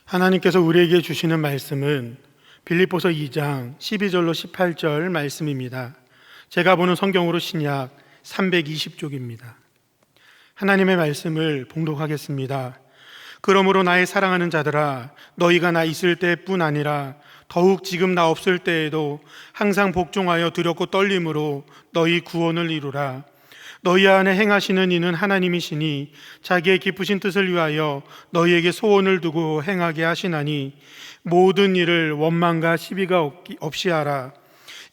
하나님께서 우리에게 주시는 말씀은 빌립보서 2장 12절로 18절 말씀입니다. 제가 보는 성경으로 신약 320쪽입니다. 하나님의 말씀을 봉독하겠습니다. 그러므로 나의 사랑하는 자들아, 너희가 나 있을 때뿐 아니라 더욱 지금 나 없을 때에도 항상 복종하여 두렵고 떨림으로 너희 구원을 이루라. 너희 안에 행하시는 이는 하나님이시니 자기의 기쁘신 뜻을 위하여 너희에게 소원을 두고 행하게 하시나니 모든 일을 원망과 시비가 없이 하라.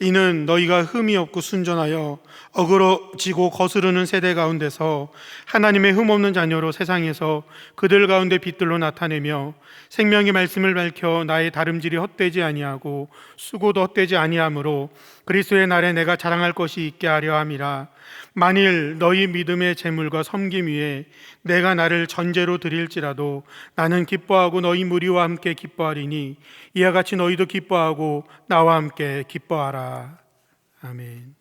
이는 너희가 흠이 없고 순전하여 어그러지고 거스르는 세대 가운데서 하나님의 흠없는 자녀로 세상에서 그들 가운데 빛들로 나타내며 생명의 말씀을 밝혀 나의 다름질이 헛되지 아니하고 수고도 헛되지 아니하므로 그리스도의 날에 내가 자랑할 것이 있게 하려 함이라. 만일 너희 믿음의 재물과 섬김 위에 내가 나를 전제로 드릴지라도 나는 기뻐하고 너희 무리와 함께 기뻐하리니 이와 같이 너희도 기뻐하고 나와 함께 기뻐하라. 아멘.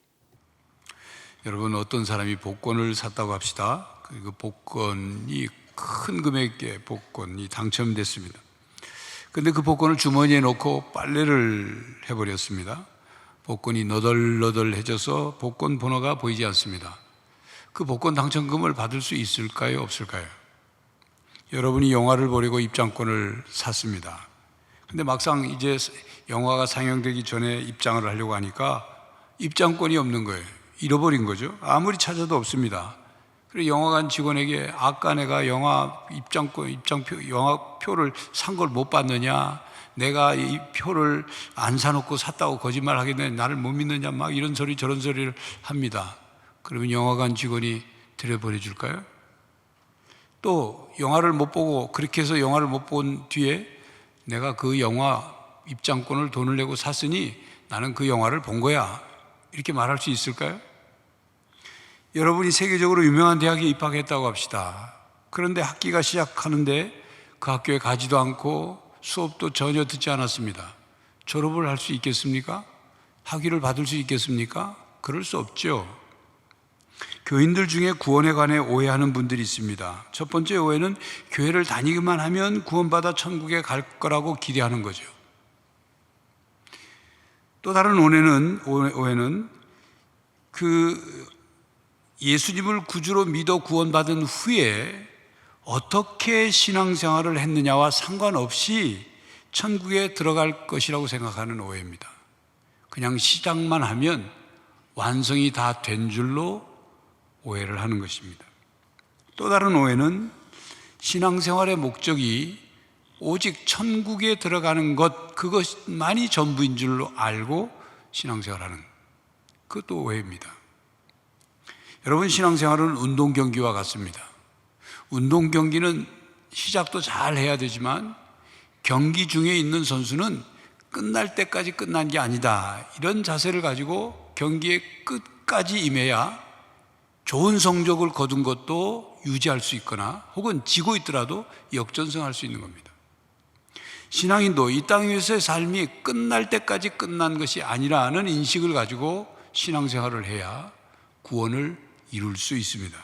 여러분, 어떤 사람이 복권을 샀다고 합시다. 그 복권이 큰 금액의 복권이 당첨됐습니다. 근데 그 복권을 주머니에 넣고 빨래를 해버렸습니다. 복권이 너덜너덜해져서 복권 번호가 보이지 않습니다. 그 복권 당첨금을 받을 수 있을까요? 없을까요? 여러분이 영화를 보려고 입장권을 샀습니다. 근데 막상 이제 영화가 상영되기 전에 입장을 하려고 하니까 입장권이 없는 거예요. 잃어버린 거죠. 아무리 찾아도 없습니다. 그리고 영화관 직원에게 아까 내가 영화 영화표를 산 걸 못 봤느냐, 내가 이 표를 안 사놓고 샀다고 거짓말 하겠네, 나를 못 믿느냐, 막 이런 소리 저런 소리를 합니다. 그러면 영화관 직원이 들여보내 줄까요? 또 영화를 못 보고, 그렇게 해서 영화를 못 본 뒤에 내가 그 영화 입장권을 돈을 내고 샀으니 나는 그 영화를 본 거야, 이렇게 말할 수 있을까요? 여러분이 세계적으로 유명한 대학에 입학했다고 합시다. 그런데 학기가 시작하는데 그 학교에 가지도 않고 수업도 전혀 듣지 않았습니다. 졸업을 할 수 있겠습니까? 학위를 받을 수 있겠습니까? 그럴 수 없죠. 교인들 중에 구원에 관해 오해하는 분들이 있습니다. 첫 번째 오해는 교회를 다니기만 하면 구원받아 천국에 갈 거라고 기대하는 거죠. 또 다른 오해는 예수님을 구주로 믿어 구원받은 후에 어떻게 신앙생활을 했느냐와 상관없이 천국에 들어갈 것이라고 생각하는 오해입니다. 그냥 시작만 하면 완성이 다 된 줄로 오해를 하는 것입니다. 또 다른 오해는 신앙생활의 목적이 오직 천국에 들어가는 것, 그것만이 전부인 줄로 알고 신앙생활하는, 그것도 오해입니다. 여러분, 신앙생활은 운동 경기와 같습니다. 운동 경기는 시작도 잘 해야 되지만 경기 중에 있는 선수는 끝날 때까지 끝난 게 아니다, 이런 자세를 가지고 경기의 끝까지 임해야 좋은 성적을 거둔 것도 유지할 수 있거나 혹은 지고 있더라도 역전승할 수 있는 겁니다. 신앙인도 이 땅 위에서의 삶이 끝날 때까지 끝난 것이 아니라는 인식을 가지고 신앙생활을 해야 구원을 이룰 수 있습니다.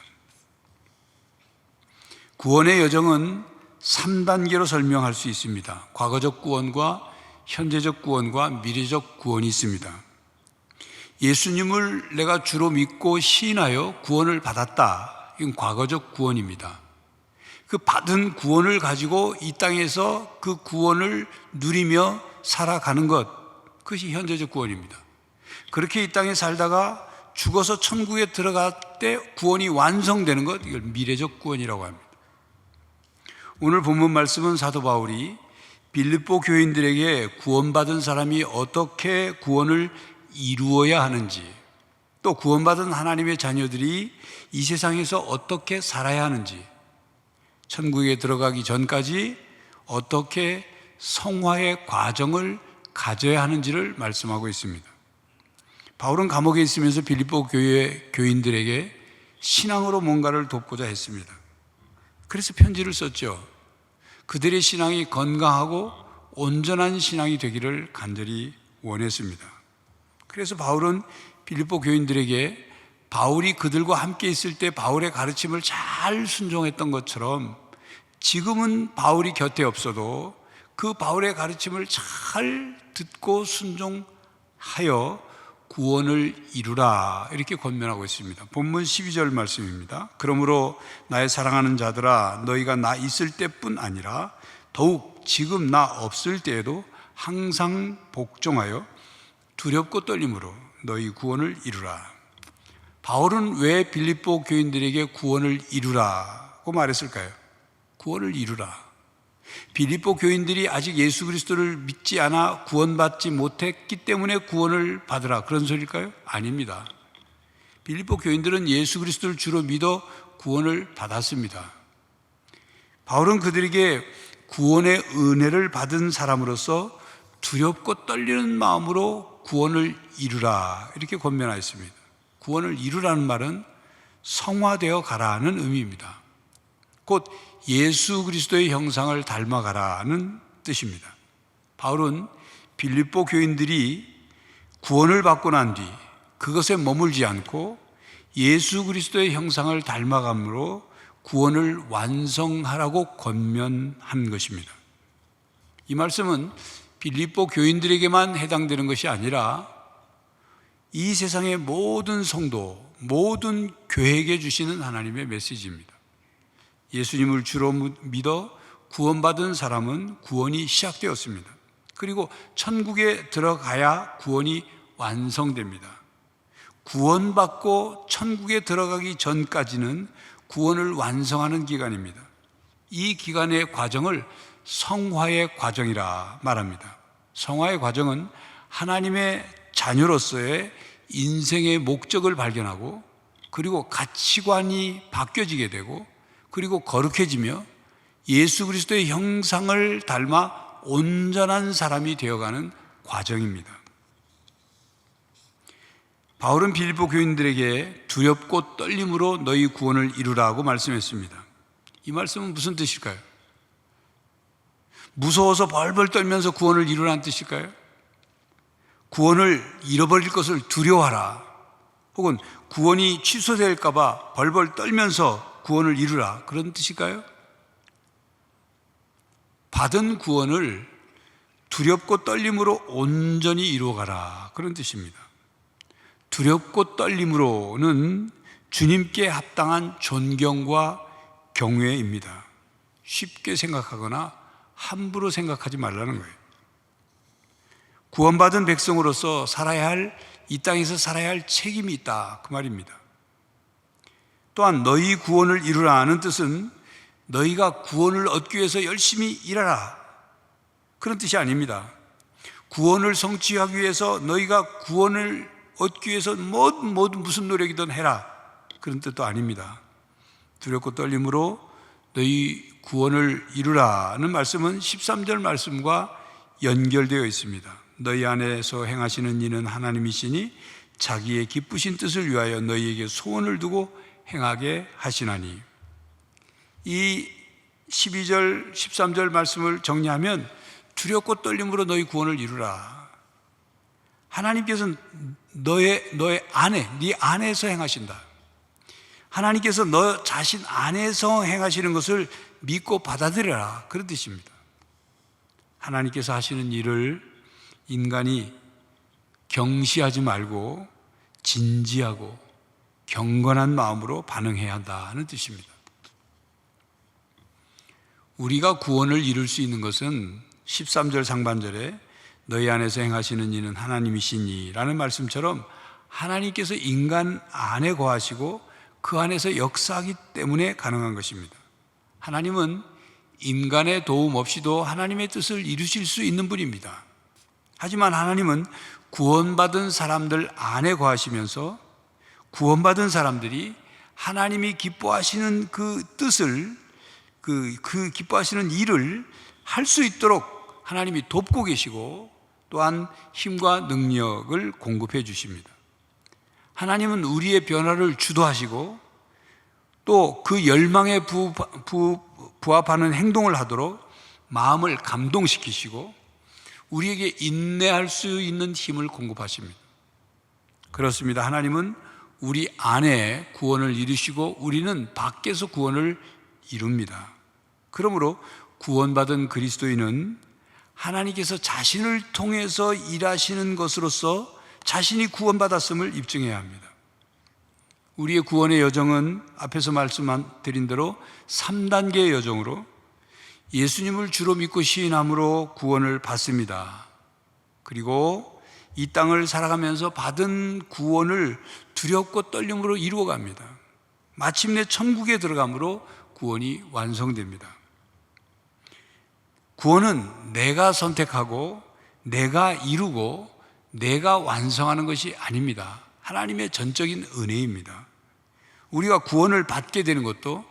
구원의 여정은 3단계로 설명할 수 있습니다. 과거적 구원과 현재적 구원과 미래적 구원이 있습니다. 예수님을 내가 주로 믿고 시인하여 구원을 받았다, 이건 과거적 구원입니다. 그 받은 구원을 가지고 이 땅에서 그 구원을 누리며 살아가는 것, 그것이 현재적 구원입니다. 그렇게 이 땅에 살다가 죽어서 천국에 들어갈 때 구원이 완성되는 것, 이걸 미래적 구원이라고 합니다. 오늘 본문 말씀은 사도 바울이 빌립보 교인들에게 구원받은 사람이 어떻게 구원을 이루어야 하는지, 또 구원받은 하나님의 자녀들이 이 세상에서 어떻게 살아야 하는지, 천국에 들어가기 전까지 어떻게 성화의 과정을 가져야 하는지를 말씀하고 있습니다. 바울은 감옥에 있으면서 빌립보 교회 교인들에게 신앙으로 뭔가를 돕고자 했습니다. 그래서 편지를 썼죠. 그들의 신앙이 건강하고 온전한 신앙이 되기를 간절히 원했습니다. 그래서 바울은 빌립보 교인들에게 바울이 그들과 함께 있을 때 바울의 가르침을 잘 순종했던 것처럼 지금은 바울이 곁에 없어도 그 바울의 가르침을 잘 듣고 순종하여 구원을 이루라, 이렇게 권면하고 있습니다. 본문 12절 말씀입니다. 그러므로 나의 사랑하는 자들아, 너희가 나 있을 때뿐 아니라 더욱 지금 나 없을 때에도 항상 복종하여 두렵고 떨림으로 너희 구원을 이루라. 바울은 왜 빌립보 교인들에게 구원을 이루라고 말했을까요? 구원을 이루라. 빌립보 교인들이 아직 예수 그리스도를 믿지 않아 구원받지 못했기 때문에 구원을 받으라, 그런 소리일까요? 아닙니다. 빌립보 교인들은 예수 그리스도를 주로 믿어 구원을 받았습니다. 바울은 그들에게 구원의 은혜를 받은 사람으로서 두렵고 떨리는 마음으로 구원을 이루라, 이렇게 권면하였습니다. 구원을 이루라는 말은 성화되어 가라는 의미입니다. 곧 예수 그리스도의 형상을 닮아가라는 뜻입니다. 바울은 빌립보 교인들이 구원을 받고 난 뒤 그것에 머물지 않고 예수 그리스도의 형상을 닮아감으로 구원을 완성하라고 권면한 것입니다. 이 말씀은 빌립보 교인들에게만 해당되는 것이 아니라 이 세상의 모든 성도, 모든 교회에게 주시는 하나님의 메시지입니다. 예수님을 주로 믿어 구원받은 사람은 구원이 시작되었습니다. 그리고 천국에 들어가야 구원이 완성됩니다. 구원받고 천국에 들어가기 전까지는 구원을 완성하는 기간입니다. 이 기간의 과정을 성화의 과정이라 말합니다. 성화의 과정은 하나님의 자녀로서의 인생의 목적을 발견하고, 그리고 가치관이 바뀌어지게 되고, 그리고 거룩해지며 예수 그리스도의 형상을 닮아 온전한 사람이 되어가는 과정입니다. 바울은 빌립보 교인들에게 두렵고 떨림으로 너희 구원을 이루라고 말씀했습니다. 이 말씀은 무슨 뜻일까요? 무서워서 벌벌 떨면서 구원을 이루라는 뜻일까요? 구원을 잃어버릴 것을 두려워하라, 혹은 구원이 취소될까 봐 벌벌 떨면서 구원을 이루라, 그런 뜻일까요? 받은 구원을 두렵고 떨림으로 온전히 이루어가라, 그런 뜻입니다. 두렵고 떨림으로는 주님께 합당한 존경과 경외입니다. 쉽게 생각하거나 함부로 생각하지 말라는 거예요. 구원받은 백성으로서 살아야 할, 이 땅에서 살아야 할 책임이 있다, 그 말입니다. 또한 너희 구원을 이루라는 뜻은 너희가 구원을 얻기 위해서 열심히 일하라, 그런 뜻이 아닙니다. 구원을 성취하기 위해서 너희가 구원을 얻기 위해서 무슨 노력이든 해라, 그런 뜻도 아닙니다. 두렵고 떨림으로 너희 구원을 이루라는 말씀은 13절 말씀과 연결되어 있습니다. 너희 안에서 행하시는 이는 하나님이시니 자기의 기쁘신 뜻을 위하여 너희에게 소원을 두고 행하게 하시나니. 이 12절, 13절 말씀을 정리하면 두렵고 떨림으로 너희 구원을 이루라. 하나님께서 너의 안에, 네 안에서 행하신다. 하나님께서 너 자신 안에서 행하시는 것을 믿고 받아들여라, 그런 뜻입니다. 하나님께서 하시는 일을 인간이 경시하지 말고 진지하고 경건한 마음으로 반응해야 한다는 뜻입니다. 우리가 구원을 이룰 수 있는 것은 13절 상반절에 너희 안에서 행하시는 이는 하나님이시니 라는 말씀처럼 하나님께서 인간 안에 거하시고 그 안에서 역사하기 때문에 가능한 것입니다. 하나님은 인간의 도움 없이도 하나님의 뜻을 이루실 수 있는 분입니다. 하지만 하나님은 구원받은 사람들 안에 거하시면서 구원받은 사람들이 하나님이 기뻐하시는 그 뜻을, 그 기뻐하시는 일을 할 수 있도록 하나님이 돕고 계시고 또한 힘과 능력을 공급해 주십니다. 하나님은 우리의 변화를 주도하시고 또 그 열망에 부합하는 행동을 하도록 마음을 감동시키시고 우리에게 인내할 수 있는 힘을 공급하십니다. 그렇습니다. 하나님은 우리 안에 구원을 이루시고 우리는 밖에서 구원을 이룹니다. 그러므로 구원받은 그리스도인은 하나님께서 자신을 통해서 일하시는 것으로서 자신이 구원받았음을 입증해야 합니다. 우리의 구원의 여정은 앞에서 말씀드린 대로 3단계의 여정으로 예수님을 주로 믿고 시인함으로 구원을 받습니다. 그리고 이 땅을 살아가면서 받은 구원을 두렵고 떨림으로 이루어갑니다. 마침내 천국에 들어감으로 구원이 완성됩니다. 구원은 내가 선택하고 내가 이루고 내가 완성하는 것이 아닙니다. 하나님의 전적인 은혜입니다. 우리가 구원을 받게 되는 것도,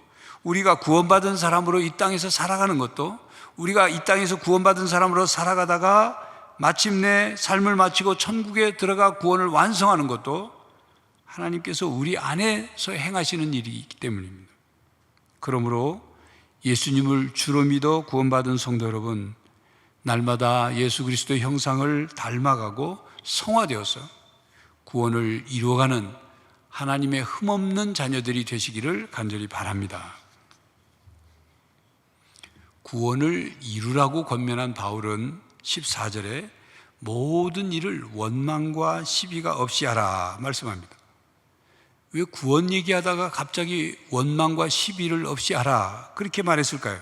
우리가 구원받은 사람으로 이 땅에서 살아가는 것도, 우리가 이 땅에서 구원받은 사람으로 살아가다가 마침내 삶을 마치고 천국에 들어가 구원을 완성하는 것도 하나님께서 우리 안에서 행하시는 일이기 때문입니다. 그러므로 예수님을 주로 믿어 구원받은 성도 여러분, 날마다 예수 그리스도의 형상을 닮아가고 성화되어서 구원을 이루어가는 하나님의 흠없는 자녀들이 되시기를 간절히 바랍니다. 구원을 이루라고 권면한 바울은 14절에 모든 일을 원망과 시비가 없이 하라 말씀합니다. 왜 구원 얘기하다가 갑자기 원망과 시비를 없이 하라 그렇게 말했을까요?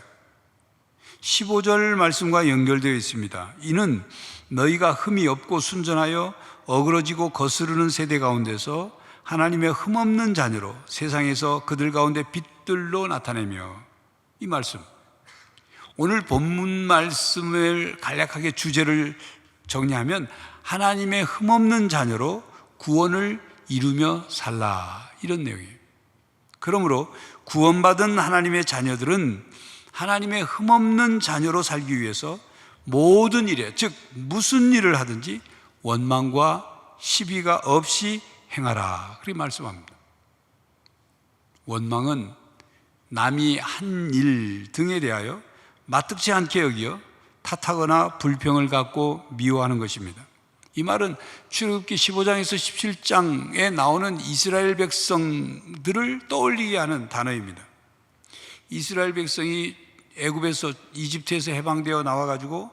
15절 말씀과 연결되어 있습니다. 이는 너희가 흠이 없고 순전하여 어그러지고 거스르는 세대 가운데서 하나님의 흠없는 자녀로 세상에서 그들 가운데 빛들로 나타내며, 이 말씀, 오늘 본문 말씀을 간략하게 주제를 정리하면 하나님의 흠없는 자녀로 구원을 이루며 살라, 이런 내용이에요. 그러므로 구원받은 하나님의 자녀들은 하나님의 흠없는 자녀로 살기 위해서 모든 일에, 즉 무슨 일을 하든지 원망과 시비가 없이 행하라, 그렇게 말씀합니다. 원망은 남이 한 일 등에 대하여 마뜩지 않게 여기어 탓하거나 불평을 갖고 미워하는 것입니다. 이 말은 출애굽기 15장에서 17장에 나오는 이스라엘 백성들을 떠올리게 하는 단어입니다. 이스라엘 백성이 애굽에서, 이집트에서 해방되어 나와가지고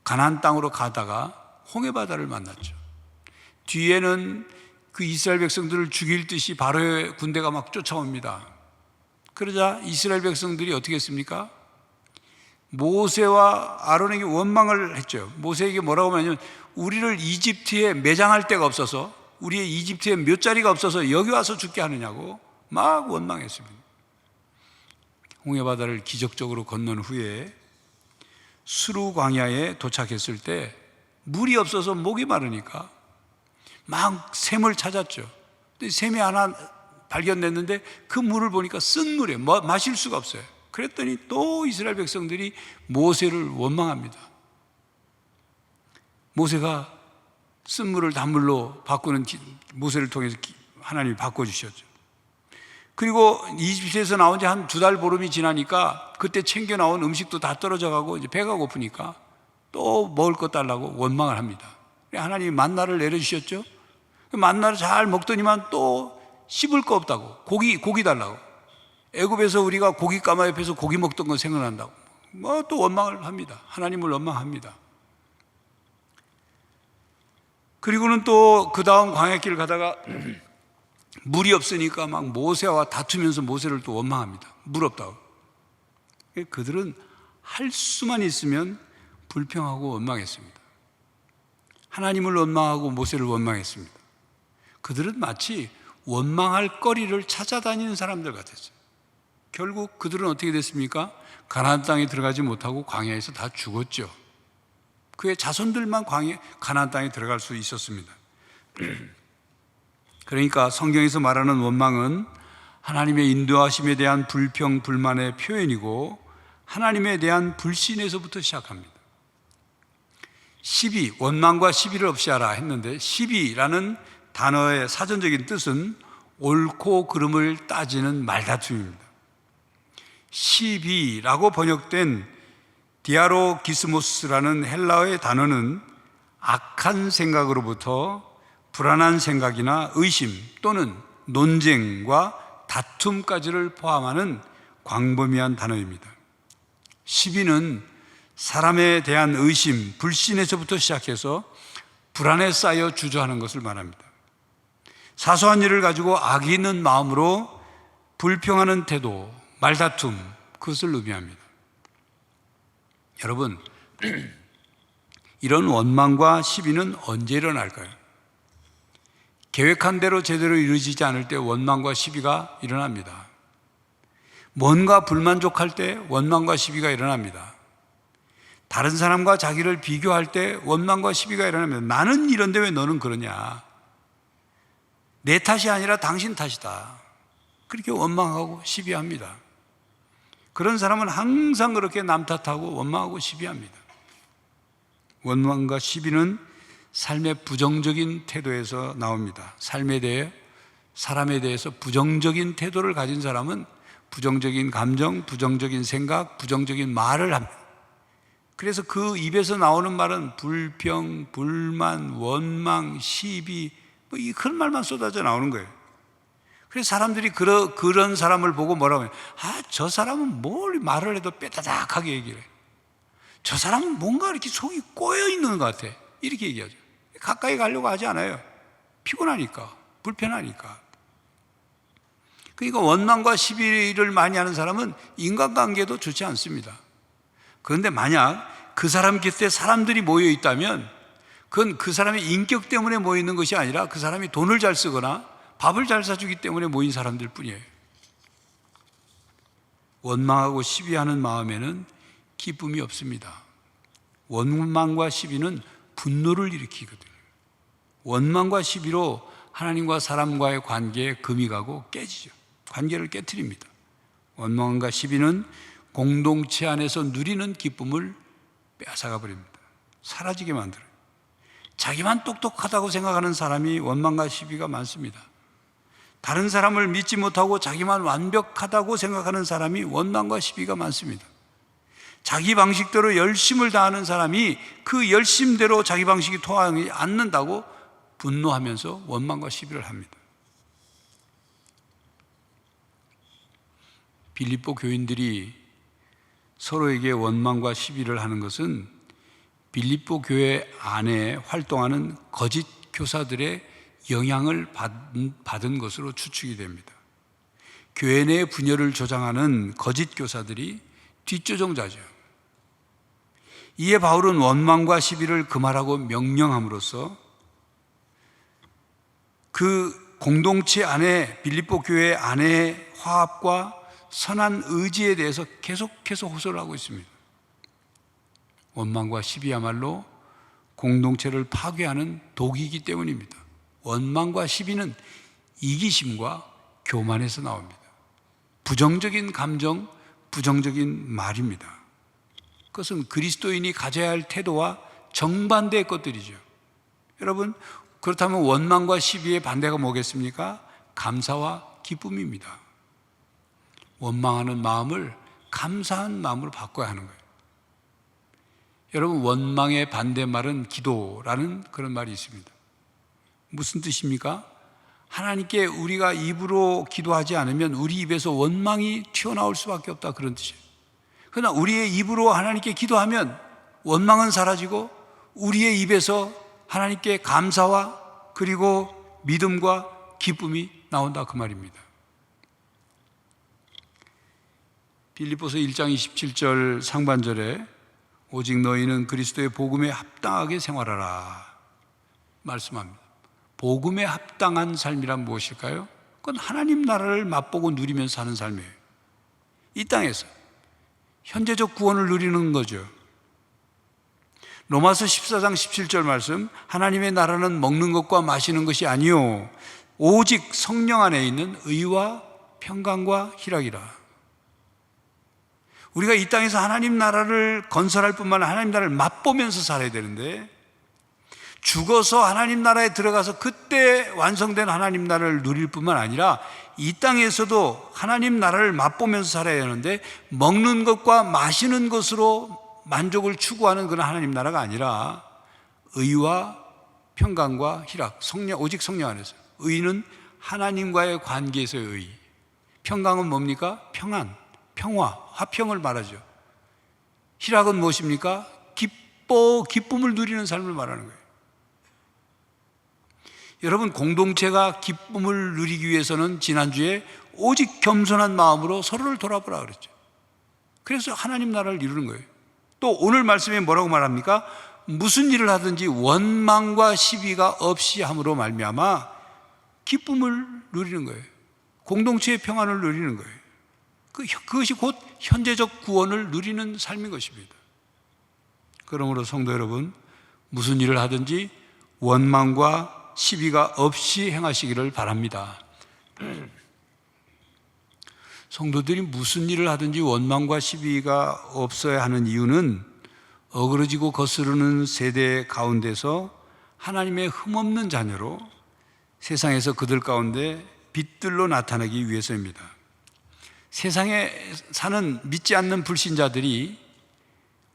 가나안 땅으로 가다가 홍해바다를 만났죠. 뒤에는 그 이스라엘 백성들을 죽일 듯이 바로의 군대가 막 쫓아옵니다. 그러자 이스라엘 백성들이 어떻게 했습니까? 모세와 아론에게 원망을 했죠. 모세에게 뭐라고 하냐면, 우리를 이집트에 매장할 데가 없어서, 우리의 이집트에 몇 자리가 없어서 여기 와서 죽게 하느냐고 막 원망했습니다. 홍해바다를 기적적으로 건넌 후에 수루 광야에 도착했을 때 물이 없어서 목이 마르니까 막 샘을 찾았죠. 근데 샘이 하나 발견됐는데 그 물을 보니까 쓴 물이에요. 마실 수가 없어요. 그랬더니 또 이스라엘 백성들이 모세를 원망합니다. 모세가 쓴 물을 단물로 바꾸는 모세를 통해서 하나님이 바꿔주셨죠. 그리고 이집트에서 나온 지 한 2달 보름이 지나니까 그때 챙겨 나온 음식도 다 떨어져 가고 이제 배가 고프니까 또 먹을 것 달라고 원망을 합니다. 하나님이 만나를 내려주셨죠. 만나를 잘 먹더니만 또 씹을 거 없다고, 고기 달라고. 애굽에서 우리가 고기 까마 옆에서 고기 먹던 건 생각난다고 뭐 또 원망을 합니다. 하나님을 원망합니다. 그리고는 또 그 다음 광야길을 가다가 물이 없으니까 막 모세와 다투면서 모세를 또 원망합니다. 물 없다고. 그들은 할 수만 있으면 불평하고 원망했습니다. 하나님을 원망하고 모세를 원망했습니다. 그들은 마치 원망할 거리를 찾아다니는 사람들 같았어요. 결국 그들은 어떻게 됐습니까? 가나안 땅에 들어가지 못하고 광야에서 다 죽었죠. 그의 자손들만 가나안 땅에 들어갈 수 있었습니다. 그러니까 성경에서 말하는 원망은 하나님의 인도하심에 대한 불평, 불만의 표현이고 하나님에 대한 불신에서부터 시작합니다. 시비, 원망과 시비를 없이 하라 했는데, 시비라는 단어의 사전적인 뜻은 옳고 그름을 따지는 말다툼입니다. 시비라고 번역된 디아로기스모스라는 헬라어의 단어는 악한 생각으로부터 불안한 생각이나 의심 또는 논쟁과 다툼까지를 포함하는 광범위한 단어입니다. 시비는 사람에 대한 의심, 불신에서부터 시작해서 불안에 쌓여 주저하는 것을 말합니다. 사소한 일을 가지고 악이 있는 마음으로 불평하는 태도, 말다툼, 그것을 의미합니다. 여러분, 이런 원망과 시비는 언제 일어날까요? 계획한 대로 제대로 이루어지지 않을 때 원망과 시비가 일어납니다. 뭔가 불만족할 때 원망과 시비가 일어납니다. 다른 사람과 자기를 비교할 때 원망과 시비가 일어납니다. 나는 이런데 왜 너는 그러냐? 내 탓이 아니라 당신 탓이다. 그렇게 원망하고 시비합니다. 그런 사람은 항상 그렇게 남 탓하고 원망하고 시비합니다. 원망과 시비는 삶의 부정적인 태도에서 나옵니다. 삶에 대해, 사람에 대해서 부정적인 태도를 가진 사람은 부정적인 감정, 부정적인 생각, 부정적인 말을 합니다. 그래서 그 입에서 나오는 말은 불평, 불만, 원망, 시비, 그런 말만 쏟아져 나오는 거예요. 그래서 사람들이 그런 사람을 보고 뭐라고 해요? 저 사람은 뭘 말을 해도 빼다닥하게 얘기를 해요. 저 사람은 뭔가 이렇게 속이 꼬여 있는 것 같아. 이렇게 얘기하죠. 가까이 가려고 하지 않아요. 피곤하니까, 불편하니까. 그러니까 원망과 시비를 많이 하는 사람은 인간관계도 좋지 않습니다. 그런데 만약 그 사람 곁에 사람들이 모여 있다면 그건 그 사람의 인격 때문에 모여 있는 것이 아니라 그 사람이 돈을 잘 쓰거나 밥을 잘 사주기 때문에 모인 사람들 뿐이에요. 원망하고 시비하는 마음에는 기쁨이 없습니다. 원망과 시비는 분노를 일으키거든요. 원망과 시비로 하나님과 사람과의 관계에 금이 가고 깨지죠. 관계를 깨트립니다. 원망과 시비는 공동체 안에서 누리는 기쁨을 빼앗아가 버립니다. 사라지게 만들어요. 자기만 똑똑하다고 생각하는 사람이 원망과 시비가 많습니다. 다른 사람을 믿지 못하고 자기만 완벽하다고 생각하는 사람이 원망과 시비가 많습니다. 자기 방식대로 열심을 다하는 사람이 그 열심대로 자기 방식이 통하지 않는다고 분노하면서 원망과 시비를 합니다. 빌립보 교인들이 서로에게 원망과 시비를 하는 것은 빌립보 교회 안에 활동하는 거짓 교사들의 영향을 받은 것으로 추측이 됩니다. 교회 내 분열을 조장하는 거짓 교사들이 뒷조종자죠. 이에 바울은 원망과 시비를 금하라고 명령함으로써 그 공동체 안에, 빌립보 교회 안의 화합과 선한 의지에 대해서 계속해서 호소를 하고 있습니다. 원망과 시비야말로 공동체를 파괴하는 독이기 때문입니다. 원망과 시비는 이기심과 교만에서 나옵니다. 부정적인 감정, 부정적인 말입니다. 그것은 그리스도인이 가져야 할 태도와 정반대의 것들이죠. 여러분, 그렇다면 원망과 시비의 반대가 뭐겠습니까? 감사와 기쁨입니다. 원망하는 마음을 감사한 마음으로 바꿔야 하는 거예요. 여러분, 원망의 반대말은 기도라는 그런 말이 있습니다. 무슨 뜻입니까? 하나님께 우리가 입으로 기도하지 않으면 우리 입에서 원망이 튀어나올 수밖에 없다, 그런 뜻이에요. 그러나 우리의 입으로 하나님께 기도하면 원망은 사라지고 우리의 입에서 하나님께 감사와 그리고 믿음과 기쁨이 나온다, 그 말입니다. 빌립보서 1장 27절 상반절에 오직 너희는 그리스도의 복음에 합당하게 생활하라 말씀합니다. 복음에 합당한 삶이란 무엇일까요? 그건 하나님 나라를 맛보고 누리면서 사는 삶이에요. 이 땅에서 현재적 구원을 누리는 거죠. 로마서 14장 17절 말씀, 하나님의 나라는 먹는 것과 마시는 것이 아니요 오직 성령 안에 있는 의와 평강과 희락이라. 우리가 이 땅에서 하나님 나라를 건설할 뿐만 아니라 하나님 나라를 맛보면서 살아야 되는데, 죽어서 하나님 나라에 들어가서 그때 완성된 하나님 나라를 누릴 뿐만 아니라 이 땅에서도 하나님 나라를 맛보면서 살아야 하는데, 먹는 것과 마시는 것으로 만족을 추구하는 그런 하나님 나라가 아니라 의와 평강과 희락, 성령, 오직 성령 안에서. 의는 하나님과의 관계에서의 의, 평강은 뭡니까? 평안, 평화, 화평을 말하죠. 희락은 무엇입니까? 기쁨을 누리는 삶을 말하는 거예요. 여러분, 공동체가 기쁨을 누리기 위해서는 지난주에 오직 겸손한 마음으로 서로를 돌아보라 그랬죠. 그래서 하나님 나라를 이루는 거예요. 또 오늘 말씀에 뭐라고 말합니까? 무슨 일을 하든지 원망과 시비가 없이 함으로 말미암아 기쁨을 누리는 거예요. 공동체의 평안을 누리는 거예요. 그것이 곧 현재적 구원을 누리는 삶인 것입니다. 그러므로 성도 여러분, 무슨 일을 하든지 원망과 시비가 없이 행하시기를 바랍니다. 성도들이 무슨 일을 하든지 원망과 시비가 없어야 하는 이유는 어그러지고 거스르는 세대 가운데서 하나님의 흠없는 자녀로 세상에서 그들 가운데 빛들로 나타나기 위해서입니다. 세상에 사는 믿지 않는 불신자들이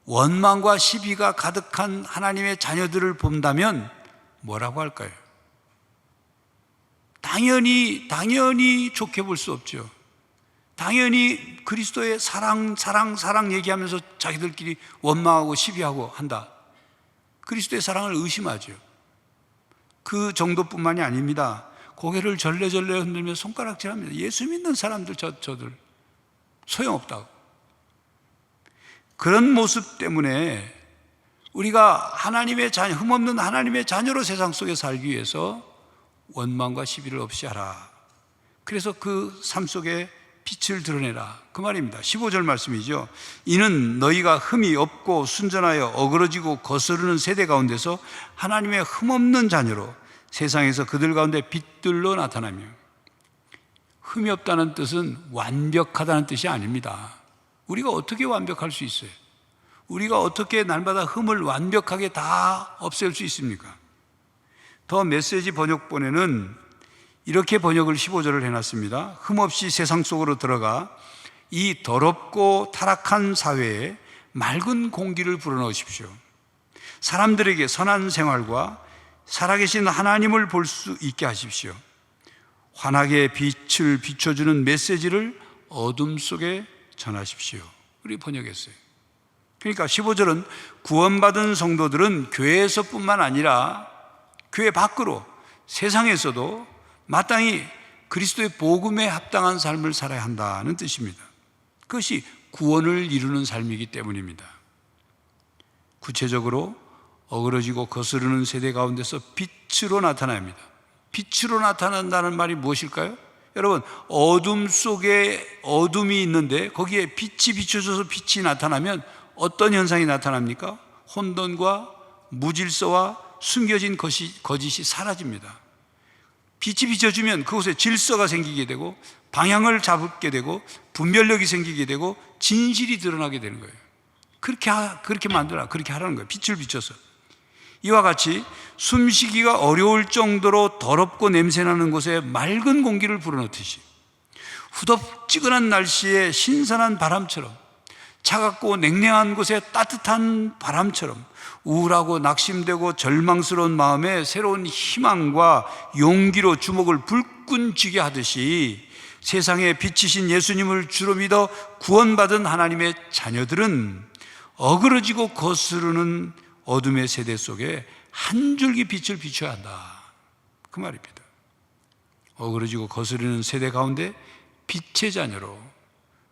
원망과 시비가 가득한 하나님의 자녀들을 본다면 뭐라고 할까요? 당연히 좋게 볼 수 없죠. 당연히 그리스도의 사랑 얘기하면서 자기들끼리 원망하고 시비하고 한다. 그리스도의 사랑을 의심하죠. 그 정도뿐만이 아닙니다. 고개를 절레절레 흔들며 손가락질합니다. 예수 믿는 사람들 저들 소용없다고. 그런 모습 때문에 우리가 하나님의 자녀, 흠없는 하나님의 자녀로 세상 속에 살기 위해서 원망과 시비를 없이 하라. 그래서 그 삶 속에 빛을 드러내라, 그 말입니다. 15절 말씀이죠. 이는 너희가 흠이 없고 순전하여 어그러지고 거스르는 세대 가운데서 하나님의 흠없는 자녀로 세상에서 그들 가운데 빛들로 나타나며. 흠이 없다는 뜻은 완벽하다는 뜻이 아닙니다. 우리가 어떻게 완벽할 수 있어요? 우리가 어떻게 날마다 흠을 완벽하게 다 없앨 수 있습니까? 더 메시지 번역본에는 이렇게 번역을 15절을 해놨습니다. 흠없이 세상 속으로 들어가 이 더럽고 타락한 사회에 맑은 공기를 불어넣으십시오. 사람들에게 선한 생활과 살아계신 하나님을 볼 수 있게 하십시오. 환하게 빛을 비춰주는 메시지를 어둠 속에 전하십시오. 우리 번역했어요. 그러니까 15절은 구원받은 성도들은 교회에서뿐만 아니라 교회 밖으로 세상에서도 마땅히 그리스도의 복음에 합당한 삶을 살아야 한다는 뜻입니다. 그것이 구원을 이루는 삶이기 때문입니다. 구체적으로 어그러지고 거스르는 세대 가운데서 빛으로 나타나야 합니다. 빛으로 나타난다는 말이 무엇일까요? 여러분, 어둠 속에 어둠이 있는데 거기에 빛이 비춰져서 빛이 나타나면 어떤 현상이 나타납니까? 혼돈과 무질서와 숨겨진 거짓이 사라집니다. 빛이 비춰주면 그곳에 질서가 생기게 되고 방향을 잡게 되고 분별력이 생기게 되고 진실이 드러나게 되는 거예요. 그렇게 만들어라. 그렇게 하라는 거예요. 빛을 비춰서. 이와 같이 숨쉬기가 어려울 정도로 더럽고 냄새나는 곳에 맑은 공기를 불어넣듯이 후덥지근한 날씨에 신선한 바람처럼, 차갑고 냉랭한 곳에 따뜻한 바람처럼, 우울하고 낙심되고 절망스러운 마음에 새로운 희망과 용기로 주먹을 불끈 쥐게 하듯이 세상에 빛이신 예수님을 주로 믿어 구원받은 하나님의 자녀들은 어그러지고 거스르는 어둠의 세대 속에 한 줄기 빛을 비춰야 한다, 그 말입니다. 어그러지고 거스르는 세대 가운데 빛의 자녀로,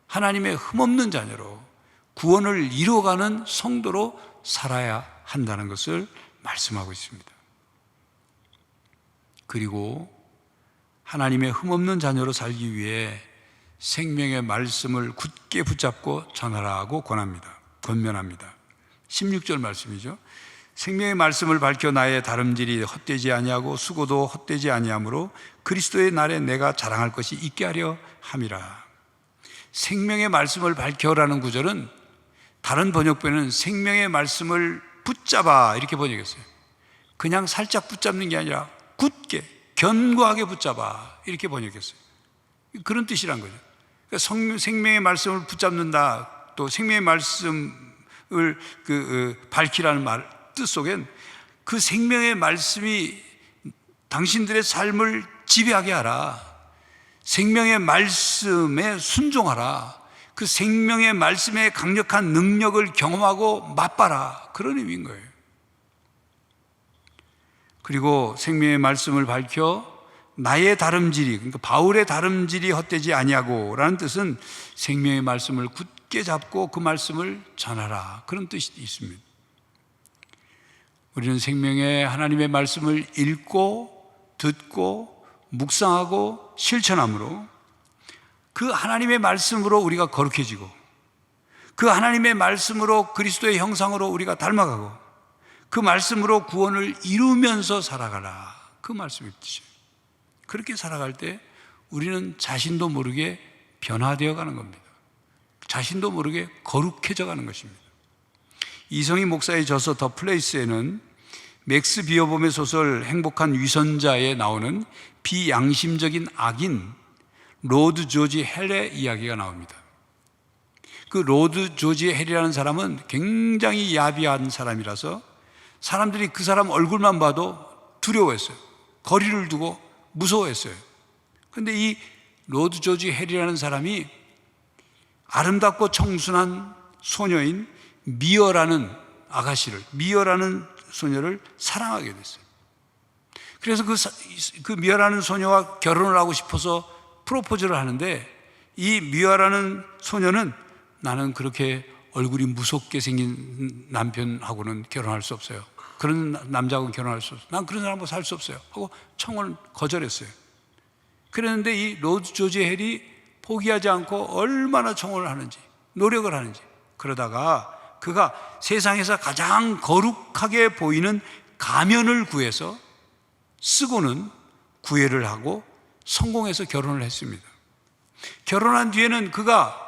하나님의 흠없는 자녀로 구원을 이루어가는 성도로 살아야 한다는 것을 말씀하고 있습니다. 그리고 하나님의 흠없는 자녀로 살기 위해 생명의 말씀을 굳게 붙잡고 전하라고 권면합니다. 16절 말씀이죠. 생명의 말씀을 밝혀 나의 다름질이 헛되지 아니하고 수고도 헛되지 아니하므로 그리스도의 날에 내가 자랑할 것이 있게 하려 함이라. 생명의 말씀을 밝혀라는 구절은 다른 번역본에는 생명의 말씀을 붙잡아 이렇게 번역했어요. 그냥 살짝 붙잡는 게 아니라 굳게 견고하게 붙잡아 이렇게 번역했어요. 그런 뜻이란 거죠. 그러니까 생명의 말씀을 붙잡는다, 또 생명의 말씀을 밝히라는 뜻 속엔 그 생명의 말씀이 당신들의 삶을 지배하게 하라, 생명의 말씀에 순종하라, 그 생명의 말씀의 강력한 능력을 경험하고 맛봐라, 그런 의미인 거예요. 그리고 생명의 말씀을 밝혀 나의 다름질이, 그러니까 바울의 다름질이 헛되지 아니하고 라는 뜻은 생명의 말씀을 굳게 잡고 그 말씀을 전하라, 그런 뜻이 있습니다. 우리는 생명의 하나님의 말씀을 읽고 듣고 묵상하고 실천함으로 그 하나님의 말씀으로 우리가 거룩해지고 그 하나님의 말씀으로 그리스도의 형상으로 우리가 닮아가고 그 말씀으로 구원을 이루면서 살아가라, 그 말씀의 뜻이에요. 그렇게 살아갈 때 우리는 자신도 모르게 변화되어 가는 겁니다. 자신도 모르게 거룩해져 가는 것입니다. 이성희 목사의 저서 더 플레이스에는 맥스 비어봄의 소설 행복한 위선자에 나오는 비양심적인 악인 로드 조지 헬의 이야기가 나옵니다. 그 로드 조지 헬이라는 사람은 굉장히 야비한 사람이라서 사람들이 그 사람 얼굴만 봐도 두려워했어요. 거리를 두고 무서워했어요. 그런데 이 로드 조지 헬이라는 사람이 아름답고 청순한 소녀인 미어라는 아가씨를, 미어라는 소녀를 사랑하게 됐어요. 그래서 그 미어라는 소녀와 결혼을 하고 싶어서 프로포즈를 하는데, 이 미어라는 소녀는 나는 그렇게 얼굴이 무섭게 생긴 남편하고는 결혼할 수 없어요. 그런 남자하고는 결혼할 수 없어요. 난 그런 사람하고 살 수 없어요 하고 청혼을 거절했어요. 그랬는데 이 로드 조지 헬이 포기하지 않고 얼마나 청혼을 하는지, 노력을 하는지, 그러다가 그가 세상에서 가장 거룩하게 보이는 가면을 구해서 쓰고는 구애를 하고 성공해서 결혼을 했습니다. 결혼한 뒤에는 그가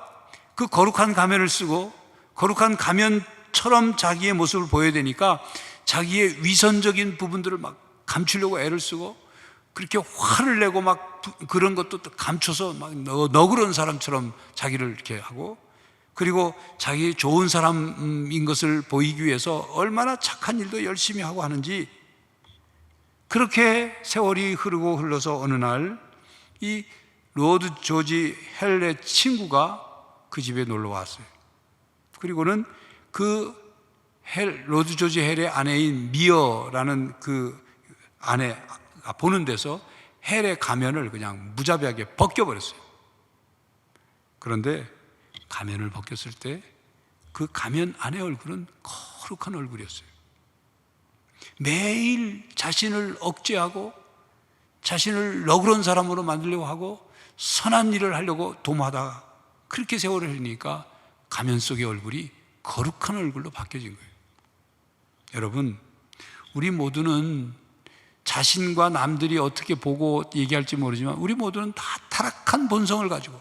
그 거룩한 가면을 쓰고 거룩한 가면처럼 자기의 모습을 보여야 되니까 자기의 위선적인 부분들을 막 감추려고 애를 쓰고, 그렇게 화를 내고 막 그런 것도 또 감춰서 막 너그러운 사람처럼 자기를 이렇게 하고, 그리고 자기 좋은 사람인 것을 보이기 위해서 얼마나 착한 일도 열심히 하고 하는지, 그렇게 세월이 흐르고 흘러서 어느 날 이 로드 조지 헬의 친구가 그 집에 놀러 왔어요. 그리고는 그 로드 조지 헬의 아내인 미어라는 그 아내가 보는 데서 헬의 가면을 그냥 무자비하게 벗겨버렸어요. 그런데 가면을 벗겼을 때 그 가면 안의 얼굴은 거룩한 얼굴이었어요. 매일 자신을 억제하고 자신을 너그러운 사람으로 만들려고 하고 선한 일을 하려고 도모하다가 그렇게 세월을 흘리니까 가면 속의 얼굴이 거룩한 얼굴로 바뀌어진 거예요. 여러분, 우리 모두는 자신과 남들이 어떻게 보고 얘기할지 모르지만 우리 모두는 다 타락한 본성을 가지고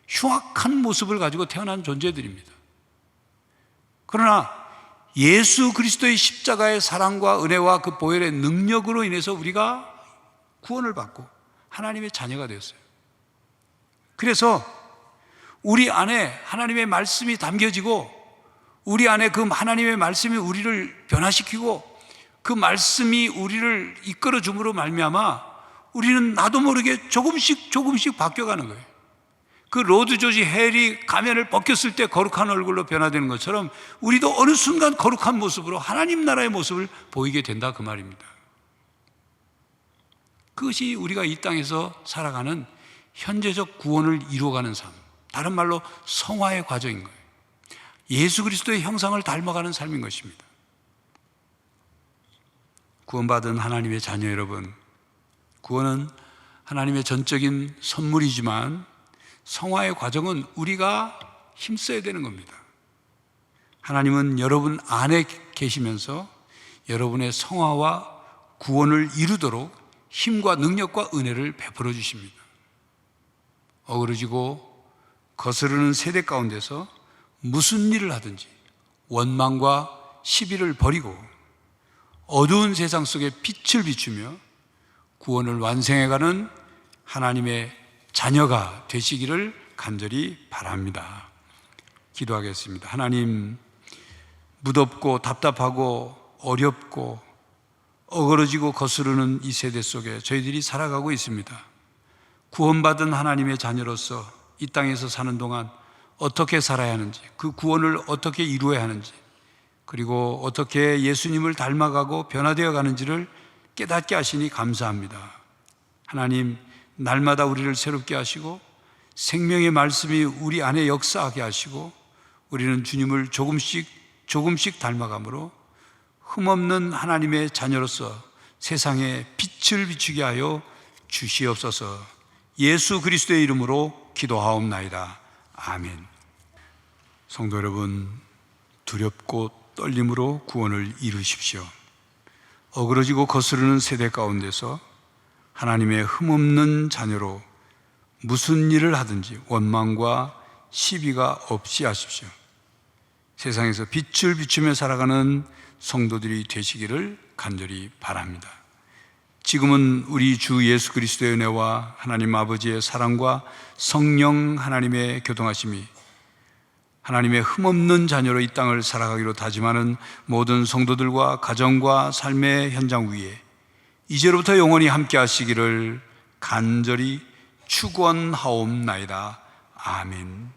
흉악한 모습을 가지고 태어난 존재들입니다. 그러나 예수 그리스도의 십자가의 사랑과 은혜와 그 보혈의 능력으로 인해서 우리가 구원을 받고 하나님의 자녀가 되었어요. 그래서 우리 안에 하나님의 말씀이 담겨지고 우리 안에 그 하나님의 말씀이 우리를 변화시키고 그 말씀이 우리를 이끌어 줌으로 말미암아 우리는 나도 모르게 조금씩 바뀌어가는 거예요. 그 로드 조지 헬이 가면을 벗겼을 때 거룩한 얼굴로 변화되는 것처럼 우리도 어느 순간 거룩한 모습으로 하나님 나라의 모습을 보이게 된다, 그 말입니다. 그것이 우리가 이 땅에서 살아가는 현재적 구원을 이루어가는 삶, 다른 말로 성화의 과정인 거예요. 예수 그리스도의 형상을 닮아가는 삶인 것입니다. 구원받은 하나님의 자녀 여러분, 구원은 하나님의 전적인 선물이지만 성화의 과정은 우리가 힘써야 되는 겁니다. 하나님은 여러분 안에 계시면서 여러분의 성화와 구원을 이루도록 힘과 능력과 은혜를 베풀어 주십니다. 어그러지고 거스르는 세대 가운데서 무슨 일을 하든지 원망과 시비를 버리고 어두운 세상 속에 빛을 비추며 구원을 완성해가는 하나님의 자녀가 되시기를 간절히 바랍니다. 기도하겠습니다. 하나님, 무덥고 답답하고 어렵고 어그러지고 거스르는 이 세대 속에 저희들이 살아가고 있습니다. 구원받은 하나님의 자녀로서 이 땅에서 사는 동안 어떻게 살아야 하는지, 그 구원을 어떻게 이루어야 하는지, 그리고 어떻게 예수님을 닮아가고 변화되어 가는지를 깨닫게 하시니 감사합니다. 하나님, 날마다 우리를 새롭게 하시고 생명의 말씀이 우리 안에 역사하게 하시고 우리는 주님을 조금씩 닮아감으로 흠없는 하나님의 자녀로서 세상에 빛을 비추게 하여 주시옵소서. 예수 그리스도의 이름으로 기도하옵나이다. 아멘. 성도 여러분, 두렵고 떨림으로 구원을 이루십시오. 어그러지고 거스르는 세대 가운데서 하나님의 흠없는 자녀로 무슨 일을 하든지 원망과 시비가 없이 하십시오. 세상에서 빛을 비추며 살아가는 성도들이 되시기를 간절히 바랍니다. 지금은 우리 주 예수 그리스도의 은혜와 하나님 아버지의 사랑과 성령 하나님의 교통하심이 하나님의 흠없는 자녀로 이 땅을 살아가기로 다짐하는 모든 성도들과 가정과 삶의 현장 위에 이제로부터 영원히 함께 하시기를 간절히 축원하옵나이다. 아멘.